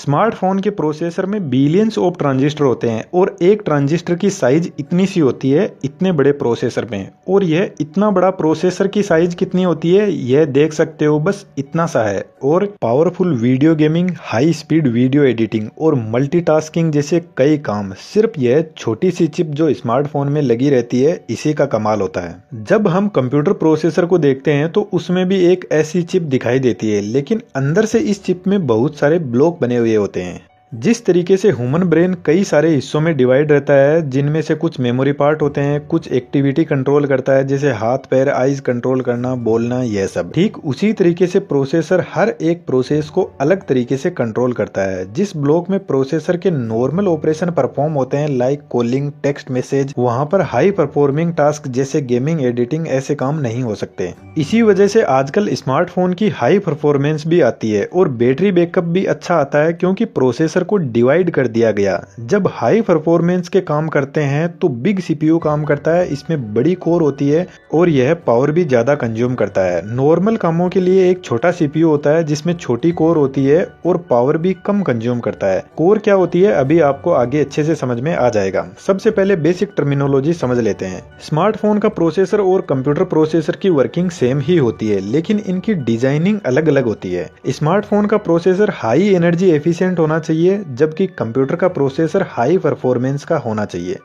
Smartphone के processor में billions of transistor होते हैं और एक ट्रांजिस्टर की साइज इतनी सी होती है इतने बड़े प्रोसेसर में। और यह इतना बड़ा प्रोसेसर की साइज कितनी होती है यह देख सकते हो, बस इतना सा है। और powerful video gaming, high speed video editing और मल्टीटास्किंग जैसे कई काम सिर्फ यह छोटी सी चिप जो स्मार्टफोन में लगी रहती है इसी का कमाल होता है। जब हम कंप्यूटर प्रोसेसर को देखते हैं तो उसमें भी एक ऐसी चिप दिखाई देती है, लेकिन अंदर से इस चिप में बहुत सारे ब्लॉक बने हुए होते हैं। जिस तरीके से ह्यूमन ब्रेन कई सारे हिस्सों में डिवाइड रहता है, जिनमें से कुछ मेमोरी पार्ट होते हैं, कुछ एक्टिविटी कंट्रोल करता है जैसे हाथ पैर आइज कंट्रोल करना, बोलना, यह सब। ठीक उसी तरीके से प्रोसेसर हर एक प्रोसेस को अलग तरीके से कंट्रोल करता है। जिस ब्लॉक में प्रोसेसर के नॉर्मल ऑपरेशन परफॉर्म होते हैं लाइक कॉलिंग, टेक्स्ट मैसेज, वहां पर हाई परफॉर्मिंग टास्क जैसे गेमिंग, एडिटिंग ऐसे काम नहीं हो सकते। इसी वजह से आजकल स्मार्टफोन की हाई परफॉर्मेंस भी आती है और बैटरी बैकअप भी अच्छा आता है, क्योंकि प्रोसेसर को डिवाइड कर दिया गया। जब हाई परफॉर्मेंस के काम करते हैं तो बिग सीपीयू काम करता है, इसमें बड़ी कोर होती है और यह पावर भी ज्यादा कंज्यूम करता है। नॉर्मल कामों के लिए एक छोटा सीपीयू होता है जिसमें छोटी कोर होती है और पावर भी कम कंज्यूम करता है। कोर क्या होती है अभी आपको आगे अच्छे से समझ में आ जाएगा। सबसे पहले बेसिक टर्मिनोलॉजी समझ लेते हैं। स्मार्टफोन का प्रोसेसर और कंप्यूटर प्रोसेसर की वर्किंग सेम ही होती है, लेकिन इनकी डिजाइनिंग अलग अलग होती है। स्मार्टफोन का प्रोसेसर हाई एनर्जी एफिशिएंट होना चाहिए, जबकि कंप्यूटर का प्रोसेसर हाई परफॉर्मेंस का होना चाहिए।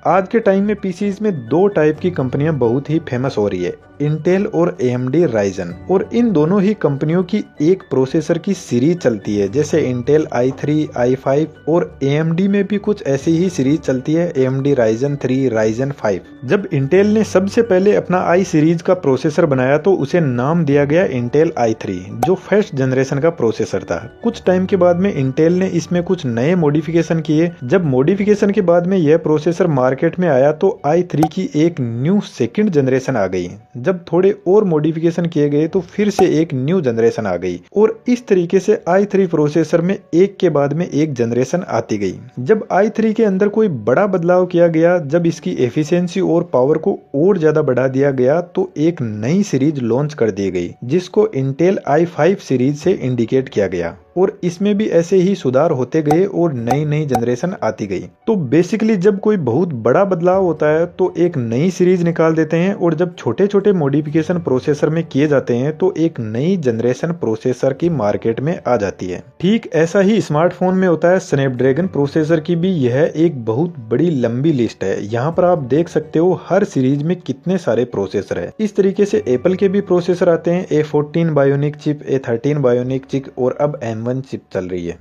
आज के टाइम में पीसीज में दो टाइप की कंपनियां बहुत ही फेमस हो रही है, इंटेल और AMD Ryzen। और इन दोनों ही कंपनियों की एक प्रोसेसर की सीरीज चलती है, जैसे इंटेल i3, i5 और AMD में भी कुछ ऐसी ही सीरीज चलती है, AMD Ryzen 3, Ryzen 5। जब इंटेल ने सबसे पहले अपना i सीरीज का प्रोसेसर बनाया तो उसे नाम दिया गया इंटेल i3, जो फर्स्ट जनरेशन का प्रोसेसर था। कुछ टाइम के बाद में इंटेल ने इसमें कुछ नए मॉडिफिकेशन किए। जब मॉडिफिकेशन के बाद में यह प्रोसेसर मार्केट में आया तो i3 की एक न्यू सेकंड जनरेशन आ गई। जब थोड़े और मॉडिफिकेशन किए गए तो फिर से एक न्यू जनरेशन आ गई और इस तरीके से i3 प्रोसेसर में एक के बाद में एक जनरेशन आती गई। जब i3 के अंदर कोई बड़ा बदलाव किया गया, जब इसकी एफिशिएंसी और पावर को और ज्यादा बढ़ा दिया गया, तो एक नई सीरीज लॉन्च कर दी गई जिसको इंटेल i5 सीरीज से इंडिकेट किया गया। और इसमें भी ऐसे ही सुधार होते गए और नई नई जनरेशन आती गई। तो बेसिकली जब कोई बहुत बड़ा बदलाव होता है तो एक नई सीरीज निकाल देते हैं, और जब छोटे छोटे मॉडिफिकेशन प्रोसेसर में किए जाते हैं तो एक नई जनरेशन प्रोसेसर की मार्केट में आ जाती है। ठीक ऐसा ही स्मार्टफोन में होता है। स्नैपड्रैगन प्रोसेसर की भी यह एक बहुत बड़ी लंबी लिस्ट है। यहाँ पर आप देख सकते हो हर सीरीज में कितने सारे प्रोसेसर है। इस तरीके से एप्पल के भी प्रोसेसर आते हैं, A14 bionic chip, A13 bionic chip और अब M1 चिप चल रही है।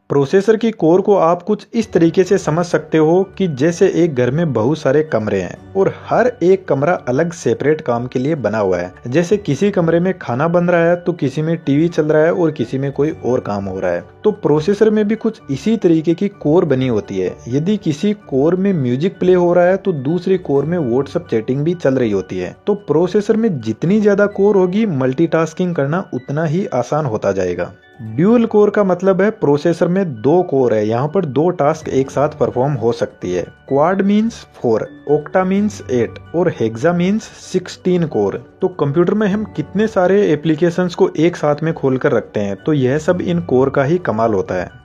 प्रोसेसर की कोर को आप कुछ इस तरीके से समझ सकते हो कि जैसे एक घर में बहुत सारे कमरे हैं और हर एक कमरा अलग सेपरेट काम के लिए बना हुआ है। जैसे किसी कमरे में खाना बन रहा है तो किसी में टीवी चल रहा है और किसी में कोई और काम हो रहा है। तो प्रोसेसर में भी कुछ इसी तरीके की कोर बनी होती है। यदि किसी कोर में म्यूजिक प्ले हो रहा है तो दूसरी कोर में व्हाट्सएप चैटिंग भी चल रही होती है। तो प्रोसेसर में जितनी ज्यादा कोर होगी, मल्टीटास्किंग करना उतना ही आसान होता जाएगा। ड्यूल कोर का मतलब है प्रोसेसर में दो कोर है, यहाँ पर दो टास्क एक साथ परफॉर्म हो सकती है। क्वाड मीन्स 4, ऑक्टा मीन्स 8 और हेक्सा मीन्स 16 कोर। तो कंप्यूटर में हम कितने सारे एप्लीकेशंस को एक साथ में खोलकर रखते हैं, तो यह सब इन कोर का ही कमाल होता है।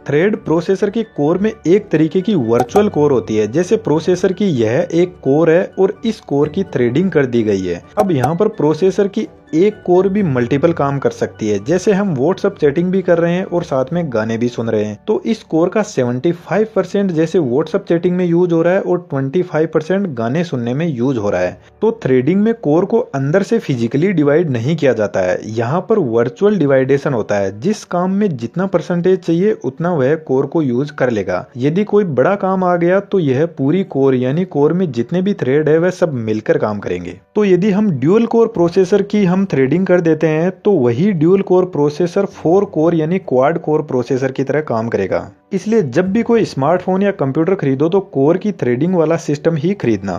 थ्रेड प्रोसेसर की कोर में एक तरीके की वर्चुअल कोर होती है। जैसे प्रोसेसर की यह एक कोर है और इस कोर की थ्रेडिंग कर दी गई है। अब यहाँ पर प्रोसेसर की एक कोर भी मल्टीपल काम कर सकती है। जैसे हम व्हाट्सएप चैटिंग भी कर रहे हैं और साथ में गाने भी सुन रहे हैं, तो इस कोर का 75% जैसे व्हाट्सएप चैटिंग में यूज हो रहा है और 25% गाने सुनने में यूज हो रहा है। तो थ्रेडिंग में कोर को अंदर से फिजिकली डिवाइड नहीं किया जाता है, यहाँ पर वर्चुअल डिवाइडेशन होता है। जिस काम में जितना परसेंटेज चाहिए उतना वह कोर को यूज कर लेगा। यदि कोई बड़ा काम आ गया तो यह पूरी कोर यानी कोर में जितने भी थ्रेड है वह सब मिलकर काम करेंगे। तो यदि हम ड्यूल कोर प्रोसेसर की हम थ्रेडिंग कर देते हैं तो वही ड्यूल कोर प्रोसेसर 4 कोर यानी क्वाड कोर प्रोसेसर की तरह काम करेगा। इसलिए जब भी कोई स्मार्टफोन या कंप्यूटर खरीदो तो कोर की थ्रेडिंग वाला सिस्टम ही खरीदना।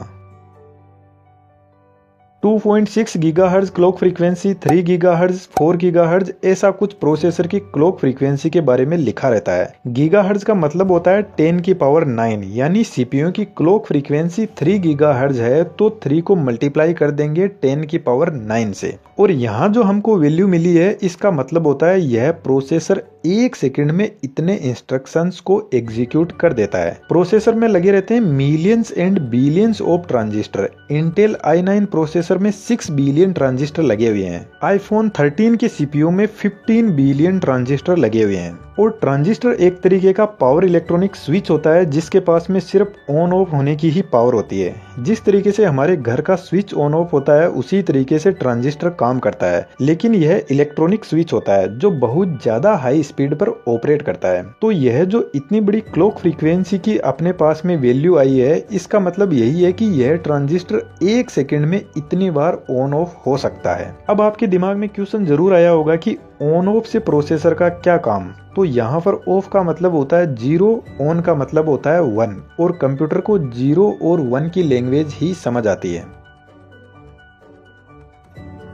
2.6 gigahertz clock frequency, 3 gigahertz, 4 gigahertz, ऐसा कुछ प्रोसेसर की क्लॉक फ्रीक्वेंसी के बारे में लिखा रहता है। गीगाहर्ट्ज का मतलब होता है 10 की पावर 9, यानी सीपीयू की क्लॉक फ्रीक्वेंसी 3 गीगाहर्ट्ज है तो 3 को मल्टीप्लाई कर देंगे 10 की पावर 9 से, और यहाँ जो हमको वैल्यू मिली है इसका मतलब होता है यह प्रोसेसर 1 सेकंड में इतने इंस्ट्रक्शंस को एग्जीक्यूट कर देता है। प्रोसेसर में लगे रहते हैं millions and billions of transistor. Intel i9 processor में 6 बिलियन ट्रांजिस्टर लगे हुए हैं। आईफोन 13 के सीपीयू में 15 बिलियन ट्रांजिस्टर लगे हुए हैं। और ट्रांजिस्टर एक तरीके का पावर इलेक्ट्रॉनिक स्विच होता है जिसके पास में सिर्फ ऑन ऑफ होने की ही पावर होती है। जिस तरीके से हमारे घर का स्विच ऑन ऑफ होता है उसी तरीके से ट्रांजिस्टर काम करता है, लेकिन यह इलेक्ट्रॉनिक स्विच होता है जो बहुत ज्यादा हाई स्पीड पर ऑपरेट करता है। तो यह जो इतनी बड़ी क्लॉक फ्रीक्वेंसी की अपने पास में वैल्यू आई है, इसका मतलब यही है कि यह ट्रांजिस्टर 1 सेकंड में इतनी बार ऑन ऑफ हो सकता है। अब आपके दिमाग में क्वेश्चन जरूर आया होगा कि ऑन ऑफ से प्रोसेसर का क्या काम। तो यहाँ पर ऑफ का मतलब होता है 0, ऑन का मतलब होता है 1, और कंप्यूटर को 0 और 1 की लैंग्वेज ही समझ आती है।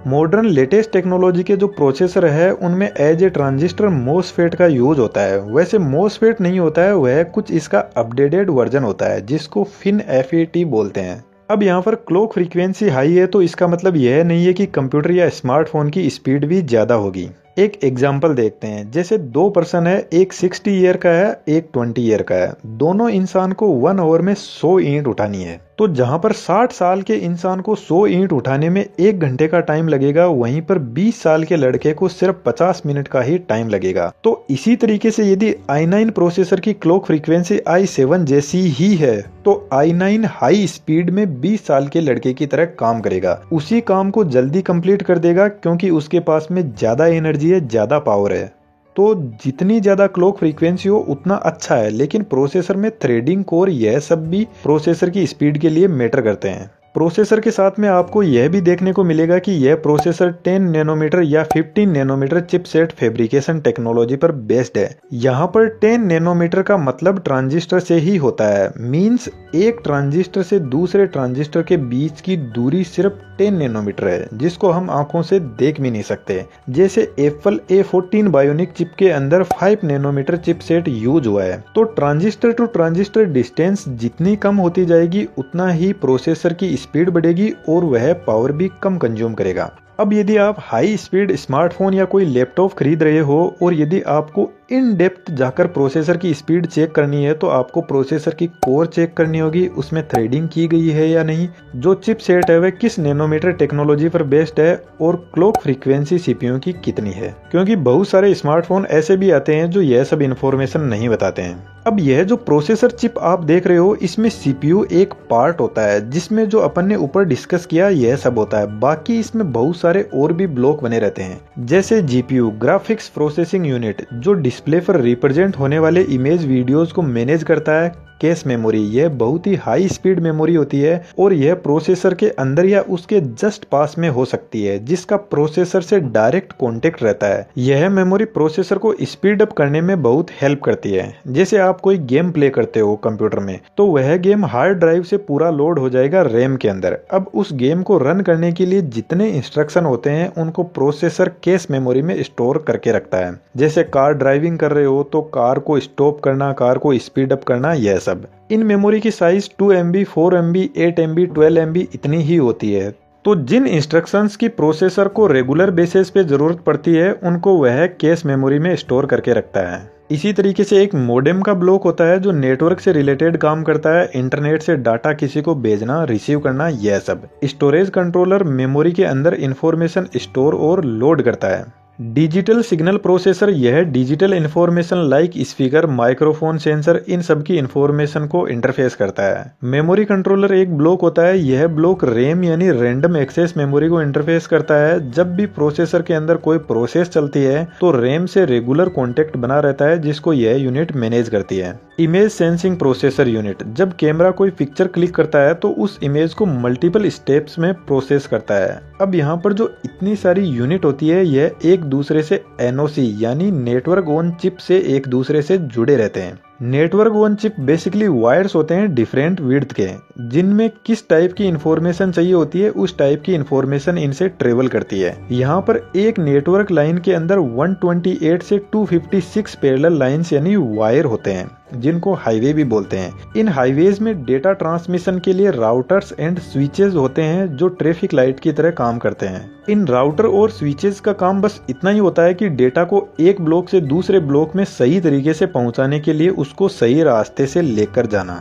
मॉडर्न लेटेस्ट टेक्नोलॉजी के जो प्रोसेसर है उनमें एज ए ट्रांजिस्टर मोसफेट का यूज होता है। वैसे मोसफेट नहीं होता है, वह कुछ इसका अपडेटेड वर्जन होता है जिसको FinFET बोलते हैं। अब यहाँ पर क्लॉक फ्रीक्वेंसी हाई है तो इसका मतलब यह नहीं है कि कंप्यूटर या स्मार्टफोन की स्पीड भी ज्यादा होगी। एक एग्जाम्पल देखते हैं। जैसे 2 पर्सन है, एक 60 ईयर का है, एक 20 ईयर का है। दोनों इंसान को 1 आवर में 100 ईंट उठानी है। तो जहां पर 60 साल के इंसान को 100 ईंट उठाने में 1 घंटे का टाइम लगेगा, वहीं पर 20 साल के लड़के को सिर्फ 50 मिनट का ही टाइम लगेगा। तो इसी तरीके से यदि i9 प्रोसेसर की क्लॉक फ्रीक्वेंसी i7 जैसी ही है तो i9 हाई स्पीड में 20 साल के लड़के की तरह काम करेगा। उसी काम को जल्दी कंप्लीट कर देगा क्योंकि उसके पास में ज्यादा एनर्जी है, ज्यादा पावर है। तो जितनी ज्यादा क्लॉक फ्रीक्वेंसी हो उतना अच्छा है, लेकिन प्रोसेसर में थ्रेडिंग कोर यह सब भी प्रोसेसर की स्पीड के लिए मैटर करते हैं। प्रोसेसर के साथ में आपको यह भी देखने को मिलेगा कि यह प्रोसेसर 10 नैनोमीटर या 15 नैनोमीटर चिपसेट फैब्रिकेशन टेक्नोलॉजी पर बेस्ड है। यहाँ पर 10 नैनोमीटर का मतलब ट्रांजिस्टर से ही होता है। मींस एक ट्रांजिस्टर से दूसरे ट्रांजिस्टर के बीच की दूरी सिर्फ 10 नैनोमीटर है, जिसको हम आंखों से देख भी नहीं सकते। जैसे एप्पल A14 बायोनिक चिप के अंदर 5 नैनोमीटर चिपसेट यूज हुआ है। तो ट्रांजिस्टर टू ट्रांजिस्टर डिस्टेंस जितनी कम होती जाएगी उतना ही प्रोसेसर की स्पीड बढ़ेगी और वह पावर भी कम कंज्यूम करेगा। अब यदि आप हाई स्पीड स्मार्टफोन या कोई लैपटॉप खरीद रहे हो और यदि आपको इन डेप्थ जाकर प्रोसेसर की स्पीड चेक करनी है तो आपको प्रोसेसर की कोर चेक करनी होगी, उसमें थ्रेडिंग की गई है या नहीं, जो चिपसेट है वह किस नैनोमीटर टेक्नोलॉजी पर बेस्ड है और क्लॉक फ्रीक्वेंसी सीपीयू की कितनी है। क्योंकि बहुत सारे स्मार्टफोन ऐसे भी आते हैं जो यह सब इन्फॉर्मेशन नहीं बताते हैं। अब यह जो प्रोसेसर चिप आप देख रहे हो इसमें सीपीयू एक पार्ट होता है जिसमें जो अपन ने ऊपर डिस्कस किया यह सब होता है। बाकी इसमें बहुत सारे और भी ब्लॉक बने रहते हैं, जैसे जीपीयू ग्राफिक्स प्रोसेसिंग यूनिट जो डिस्प्ले पर रिप्रेजेंट होने वाले इमेज वीडियोस को मैनेज करता है। कैश मेमोरी, यह बहुत ही हाई स्पीड मेमोरी होती है और यह प्रोसेसर के अंदर या उसके जस्ट पास में हो सकती है, जिसका प्रोसेसर से डायरेक्ट कांटेक्ट रहता है। यह मेमोरी प्रोसेसर को स्पीड अप करने में बहुत हेल्प करती है। जैसे आप कोई गेम प्ले करते हो कंप्यूटर में तो वह गेम हार्ड ड्राइव से पूरा लोड हो जाएगा रैम के अंदर। अब उस गेम को रन करने के लिए जितने इंस्ट्रक्शन होते हैं उनको प्रोसेसर कैश मेमोरी में स्टोर करके रखता है। जैसे कार ड्राइविंग कर रहे हो तो कार को स्टॉप करना, कार को स्पीड अप करना, यह सब। इन मेमोरी की size 2 MB, 4 MB, 8 MB, 12 MB इतनी ही होती है। तो जिन इंस्ट्रक्शंस की प्रोसेसर को रेगुलर बेसिस पे जरूरत पड़ती है उनको वह कैश मेमोरी में स्टोर करके रखता है। इसी तरीके से एक मॉडेम का ब्लॉक होता है जो नेटवर्क से रिलेटेड काम करता है, इंटरनेट से डाटा किसी को भेजना, रिसीव करना, यह सब। स्टोरेज कंट्रोलर मेमोरी के अंदर इंफॉर्मेशन स्टोर और लोड करता है। डिजिटल सिग्नल प्रोसेसर, यह digital information like speaker, microphone, sensor, इन सब की इंफॉर्मेशन को इंटरफेस करता है। मेमोरी कंट्रोलर एक ब्लॉक होता है, यह ब्लॉक रैम यानी रैंडम एक्सेस मेमोरी को इंटरफेस करता है। जब भी प्रोसेसर के अंदर कोई प्रोसेस चलती है तो रैम से रेगुलर कॉन्टेक्ट बना रहता है जिसको यह यूनिट मैनेज करती है। इमेज सेंसिंग प्रोसेसर यूनिट, जब कैमरा कोई पिक्चर क्लिक करता है तो उस इमेज को मल्टीपल स्टेप्स में प्रोसेस करता है। अब यहाँ पर जो इतनी सारी यूनिट होती है यह एक दूसरे से एनओसी यानी नेटवर्क ऑन चिप से एक दूसरे से जुड़े रहते हैं। Network on chip basically wires होते हैं डिफरेंट विड्थ के, जिनमें किस टाइप की इंफॉर्मेशन चाहिए होती है उस टाइप की इंफॉर्मेशन इनसे ट्रेवल करती है। यहाँ पर एक नेटवर्क लाइन के अंदर 128 से 256 पैरेलल लाइंस यानी वायर होते हैं, जिनको हाईवे भी बोलते हैं। इन हाईवेज में डेटा ट्रांसमिशन के लिए राउटर्स एंड स्विचेस होते हैं जो ट्रैफिक लाइट की तरह काम करते हैं। इन राउटर और स्विचेस का काम बस इतना ही होता है कि डेटा को एक ब्लॉक से दूसरे ब्लॉक में सही तरीके से पहुंचाने के लिए उसको सही रास्ते से लेकर जाना।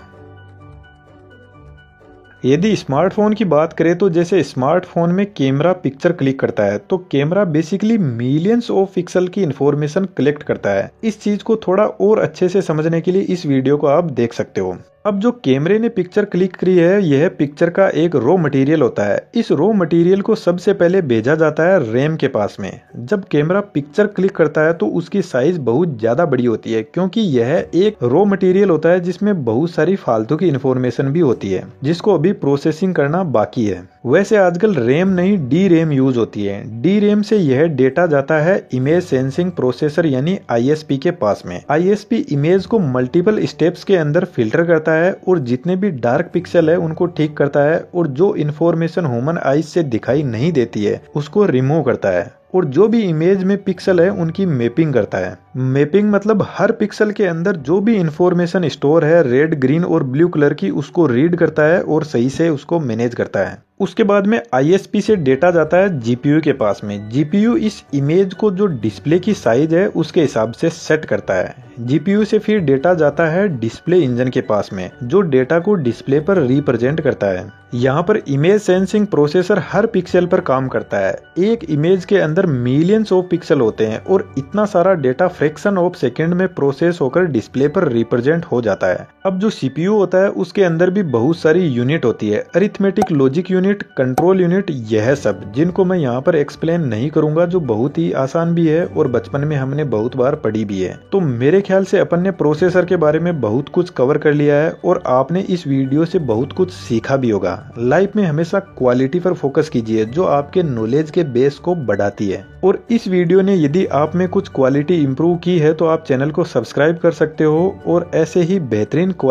यदि स्मार्टफोन की बात करें तो जैसे स्मार्टफोन में कैमरा पिक्चर क्लिक करता है, तो camera basically millions of pixel की इंफॉर्मेशन कलेक्ट करता है। इस चीज को थोड़ा और अच्छे से समझने के लिए इस वीडियो को आप देख सकते हो। अब जो कैमरे ने पिक्चर क्लिक करी है, यह पिक्चर का एक रॉ मटेरियल होता है। इस रॉ मटेरियल को सबसे पहले भेजा जाता है रैम के पास में। जब कैमरा पिक्चर क्लिक करता है तो उसकी साइज बहुत ज्यादा बड़ी होती है, क्योंकि यह एक रॉ मटेरियल होता है जिसमें बहुत सारी फालतू की इन्फॉर्मेशन भी होती है, जिसको अभी प्रोसेसिंग करना बाकी है। वैसे आजकल रैम नहीं डी रैम यूज होती है। डी रैम से यह डेटा जाता है इमेज सेंसिंग प्रोसेसर यानी ISP के पास में। ISP इमेज को मल्टीपल स्टेप्स के अंदर फिल्टर करता है और जितने भी डार्क पिक्सल है उनको ठीक करता है, और जो इन्फॉर्मेशन ह्यूमन आईज से दिखाई नहीं देती है उसको रिमूव करता है, और जो भी इमेज में पिक्सल है उनकी मैपिंग करता है। मैपिंग मतलब हर पिक्सल के अंदर जो भी इंफॉर्मेशन स्टोर है रेड, ग्रीन और ब्लू कलर की, उसको रीड करता है और सही से उसको मैनेज करता है। उसके बाद में ISP से डेटा जाता है GPU के पास में। GPU इस इमेज को जो डिस्प्ले की साइज है उसके हिसाब से सेट करता है। GPU से फिर डेटा जाता है डिस्प्ले इंजन के पास में, जो डेटा को डिस्प्ले पर रिप्रेजेंट करता है। यहाँ पर इमेज सेंसिंग प्रोसेसर हर पिक्सल पर काम करता है। एक इमेज के अंदर मिलियंस ऑफ पिक्सल होते हैं और इतना सारा डेटा फ्रैक्शन ऑफ सेकंड में प्रोसेस होकर डिस्प्ले पर रिप्रेजेंट हो जाता है। अब जो CPU होता है उसके अंदर भी बहुत सारी यूनिट होती है, arithmetic, logic unit, control unit, यह सब, जिनको मैं यहाँ पर एक्सप्लेन नहीं करूंगा, जो बहुत ही आसान भी है और बचपन में हमने बहुत बार पढ़ी भी है। तो मेरे ख्याल से अपन ने प्रोसेसर के बारे में बहुत कुछ कवर कर लिया है और आपने इस वीडियो से बहुत कुछ सीखा भी होगा। लाइफ में हमेशा क्वालिटी पर फोकस कीजिए, जो आपके नॉलेज के बेस को बढ़ाती है। और इस वीडियो ने यदि आप में कुछ क्वालिटी इंप्रूव की है तो आप चैनल को सब्सक्राइब कर सकते हो और ऐसे ही बेहतरीन